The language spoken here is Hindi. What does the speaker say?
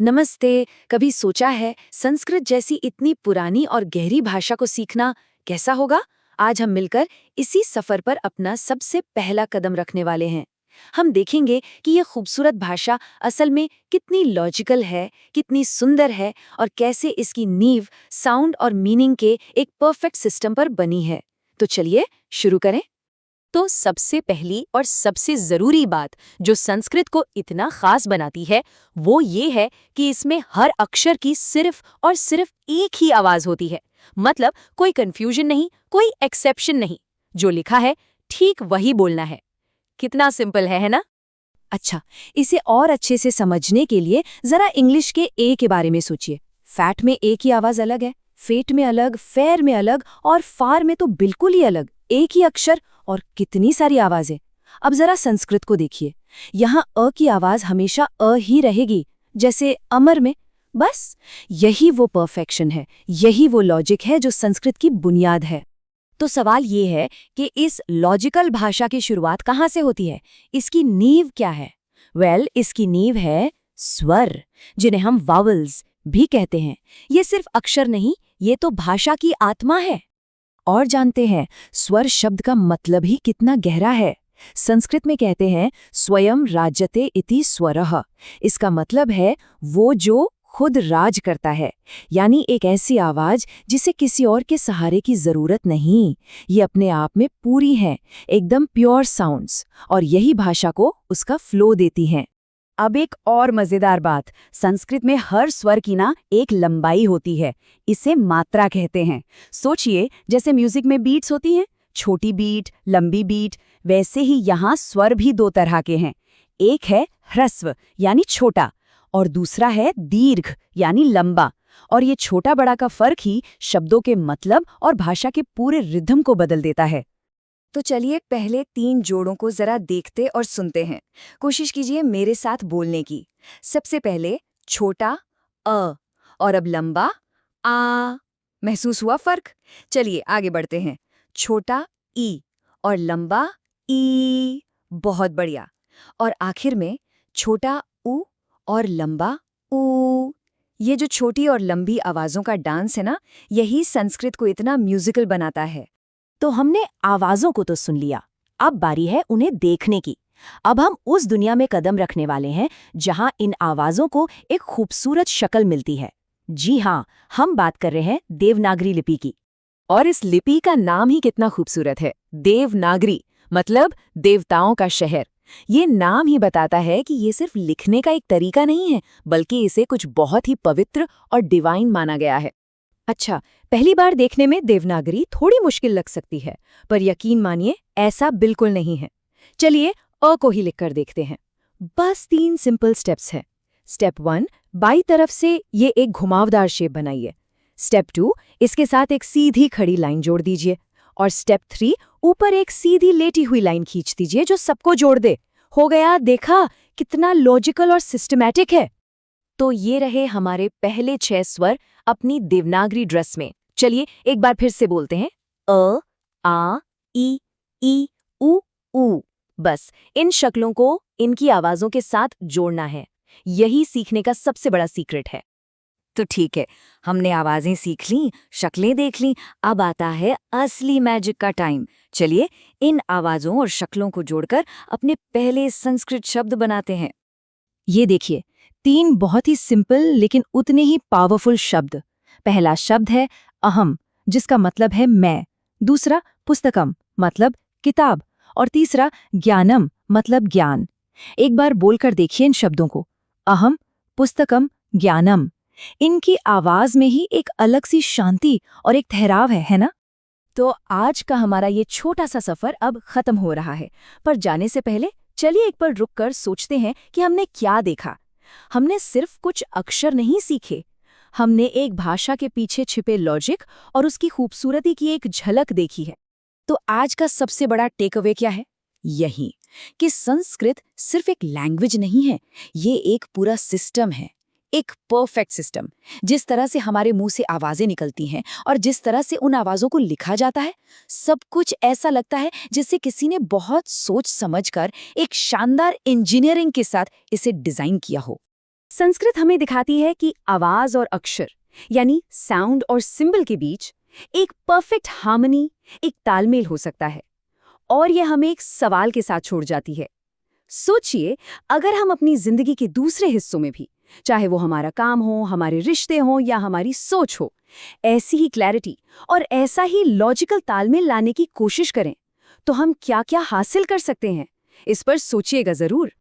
नमस्ते। कभी सोचा है संस्कृत जैसी इतनी पुरानी और गहरी भाषा को सीखना कैसा होगा? आज हम मिलकर इसी सफर पर अपना सबसे पहला कदम रखने वाले हैं। हम देखेंगे कि ये खूबसूरत भाषा असल में कितनी लॉजिकल है, कितनी सुंदर है और कैसे इसकी नींव साउंड और मीनिंग के एक परफेक्ट सिस्टम पर बनी है। तो चलिए शुरू करें। तो सबसे पहली और सबसे ज़रूरी बात जो संस्कृत को इतना ख़ास बनाती है वो ये है कि इसमें हर अक्षर की सिर्फ और सिर्फ एक ही आवाज़ होती है। मतलब कोई कन्फ्यूजन नहीं, कोई एक्सेप्शन नहीं। जो लिखा है ठीक वही बोलना है। कितना सिंपल है ना? अच्छा, इसे और अच्छे से समझने के लिए जरा इंग्लिश के ए के बारे में सोचिए। फैट में ए की आवाज अलग है, फेट में अलग, फेयर में अलग और फार में तो बिल्कुल ही अलग। एक ही अक्षर और कितनी सारी आवाजें। अब जरा संस्कृत को देखिए। यहाँ अ की आवाज हमेशा अ ही रहेगी, जैसे अमर में। बस यही वो परफेक्शन है, यही वो लॉजिक है जो संस्कृत की बुनियाद है। तो सवाल ये है कि इस लॉजिकल भाषा की शुरुआत कहाँ से होती है? इसकी नींव क्या है? इसकी नींव है स्वर, जिन्हें हम वावल्स भी कहते हैं। ये सिर्फ अक्षर नहीं, ये तो भाषा की आत्मा है। और जानते हैं स्वर शब्द का मतलब ही कितना गहरा है। संस्कृत में कहते हैं स्वयं राजते इति स्वरः। इसका मतलब है वो जो खुद राज करता है, यानी एक ऐसी आवाज जिसे किसी और के सहारे की जरूरत नहीं। ये अपने आप में पूरी है, एकदम प्योर साउंड्स, और यही भाषा को उसका फ्लो देती हैं। अब एक और मजेदार बात, संस्कृत में हर स्वर की ना एक लंबाई होती है। इसे मात्रा कहते हैं। सोचिए, जैसे म्यूजिक में बीट्स होती हैं, छोटी बीट, लंबी बीट, वैसे ही यहाँ स्वर भी दो तरह के हैं। एक है ह्रस्व यानी छोटा, और दूसरा है दीर्घ यानी लंबा। और ये छोटा बड़ा का फर्क ही शब्दों के मतलब और भाषा के पूरे रिदम को बदल देता है। तो चलिए पहले 3 जोड़ों को जरा देखते और सुनते हैं। कोशिश कीजिए मेरे साथ बोलने की। सबसे पहले छोटा अ और अब लंबा आ। महसूस हुआ फर्क? चलिए आगे बढ़ते हैं। छोटा ई और लंबा ई। बहुत बढ़िया। और आखिर में छोटा उ और लंबा ऊ। ये जो छोटी और लंबी आवाजों का डांस है ना, यही संस्कृत को इतना म्यूजिकल बनाता है। तो हमने आवाजों को तो सुन लिया, अब बारी है उन्हें देखने की। अब हम उस दुनिया में कदम रखने वाले हैं जहां इन आवाजों को एक खूबसूरत शक्ल मिलती है। जी हाँ, हम बात कर रहे हैं देवनागरी लिपि की। और इस लिपि का नाम ही कितना खूबसूरत है, देवनागरी, मतलब देवताओं का शहर। ये नाम ही बताता है कि ये सिर्फ लिखने का एक तरीका नहीं है, बल्कि इसे कुछ बहुत ही पवित्र और डिवाइन माना गया है। अच्छा, पहली बार देखने में देवनागरी थोड़ी मुश्किल लग सकती है, पर यकीन मानिए ऐसा बिल्कुल नहीं है। चलिए अ को ही लिखकर देखते हैं। बस 3 सिंपल स्टेप्स हैं। स्टेप 1, बाईं तरफ से ये एक घुमावदार शेप बनाइए। स्टेप 2, इसके साथ एक सीधी खड़ी लाइन जोड़ दीजिए। और स्टेप 3, ऊपर एक सीधी लेटी हुई लाइन खींच दीजिए जो सबको जोड़ दे। हो गया, देखा कितना लॉजिकल और सिस्टमैटिक है। तो ये रहे हमारे पहले 6 स्वर अपनी देवनागरी ड्रेस में। चलिए एक बार फिर से बोलते हैं। अ, आ, ई, उ। बस इन शक्लों को इनकी आवाजों के साथ जोड़ना है। यही सीखने का सबसे बड़ा सीक्रेट है। तो ठीक है, हमने आवाजें सीख लीं, शक्लें देख लीं, अब आता है असली मैजिक का टाइम। चलिए इन आवाजों और शक्लों को जोड़कर अपने पहले संस्कृत शब्द बनाते हैं। ये देखिए, 3 बहुत ही सिंपल लेकिन उतने ही पावरफुल शब्द। पहला शब्द है अहम, जिसका मतलब है मैं। दूसरा पुस्तकम, मतलब किताब। और तीसरा ज्ञानम, मतलब ज्ञान। एक बार बोलकर देखिए इन शब्दों को। अहम, पुस्तकम, ज्ञानम। इनकी आवाज में ही एक अलग सी शांति और एक ठहराव है ना? तो आज का हमारा ये छोटा सा सफर अब खत्म हो रहा है, पर जाने से पहले चलिए एक बार रुककर सोचते हैं कि हमने क्या देखा। हमने सिर्फ कुछ अक्षर नहीं सीखे, हमने एक भाषा के पीछे छिपे लॉजिक और उसकी खूबसूरती की एक झलक देखी है। तो आज का सबसे बड़ा टेक अवे क्या है? यही कि संस्कृत सिर्फ एक लैंग्वेज नहीं है, ये एक पूरा सिस्टम है, एक परफेक्ट सिस्टम। जिस तरह से हमारे मुंह से आवाजें निकलती हैं और जिस तरह से उन आवाजों को लिखा जाता है, सब कुछ ऐसा लगता है जैसे किसी ने बहुत सोच समझकर एक शानदार इंजीनियरिंग के साथ इसे डिजाइन किया हो। संस्कृत हमें दिखाती है कि आवाज और अक्षर यानी साउंड और सिंबल के बीच एक परफेक्ट हार्मनी, एक तालमेल हो सकता है। और यह हमें एक सवाल के साथ छोड़ जाती है। सोचिए, अगर हम अपनी जिंदगी के दूसरे हिस्सों में भी, चाहे वो हमारा काम हो, हमारे रिश्ते हो या हमारी सोच हो, ऐसी ही क्लैरिटी और ऐसा ही लॉजिकल तालमेल लाने की कोशिश करें, तो हम क्या-क्या हासिल कर सकते हैं? इस पर सोचिएगा जरूर।